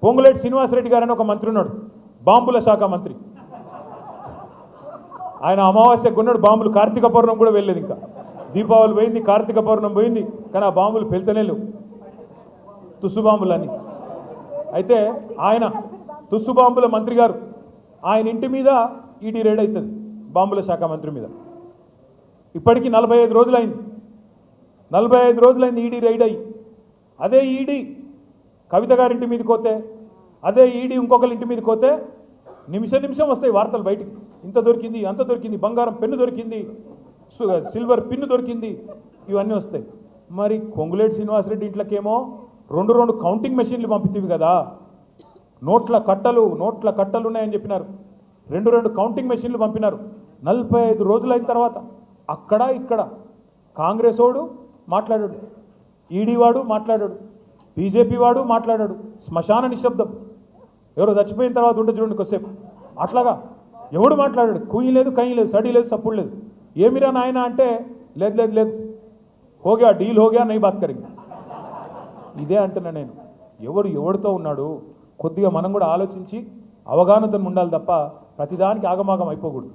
పొంగులేటి శ్రీనివాసరెడ్డి గారని ఒక మంత్రి ఉన్నాడు, బాంబుల శాఖ మంత్రి. ఆయన అమావాస్యకు ఉన్నాడు, బాంబులు కార్తీక పౌర్ణం కూడా వెళ్ళలేదు. ఇంకా దీపావళి పోయింది, కార్తీక పౌర్ణం పోయింది, కానీ ఆ బాంబులు పెళ్తనే లేవు, తుస్సు బాంబులని. అయితే ఆయన తుస్సు బాంబుల మంత్రి గారు, ఆయన ఇంటి మీద ఈడీ రైడ్ అవుతుంది, బాంబుల శాఖ మంత్రి మీద. ఇప్పటికీ 45 రోజులైంది, 45 రోజులైంది ఈడీ రైడ్ అయ్యి. అదే ఈడీ కవిత గారింటి మీదకి పోతే, అదే ఈడీ ఇంకొకరి ఇంటి మీదకి పోతే నిమిషం వస్తాయి వార్తలు బయటికి. ఇంత దొరికింది, అంత దొరికింది, బంగారం పెన్ను దొరికింది, సిల్వర్ పిన్ను దొరికింది, ఇవన్నీ వస్తాయి. మరి పొంగులేటి శ్రీనివాసరెడ్డి ఇంట్లోకేమో 2 కౌంటింగ్ మెషిన్లు పంపితీవి కదా, నోట్ల కట్టలు ఉన్నాయని చెప్పినారు. 2 కౌంటింగ్ మెషిన్లు పంపినారు. 45 రోజులైన తర్వాత అక్కడ ఇక్కడ కాంగ్రెస్ వాడు మాట్లాడాడు, ఈడీ వాడు మాట్లాడాడు, బీజేపీ వాడు మాట్లాడాడు. శ్మశాన నిశ్శబ్దం. ఎవరో చచ్చిపోయిన తర్వాత ఉంటే చూడండి కొద్దిసేపు, అట్లాగా ఎవడు మాట్లాడాడు. కూయి లేదు, కయ్యి లేదు, సడి లేదు, సప్పుడు లేదు. ఏమిరా నాయన అంటే లేదు హోగా డీల్ హోగా నై బాత్ కరింగ్. ఇదే అంటున్నా నేను. ఎవడితో ఉన్నాడు, కొద్దిగా మనం కూడా ఆలోచించి అవగాహనతో ఉండాలి తప్ప ప్రతిదానికి ఆగమాగం అయిపోకూడదు.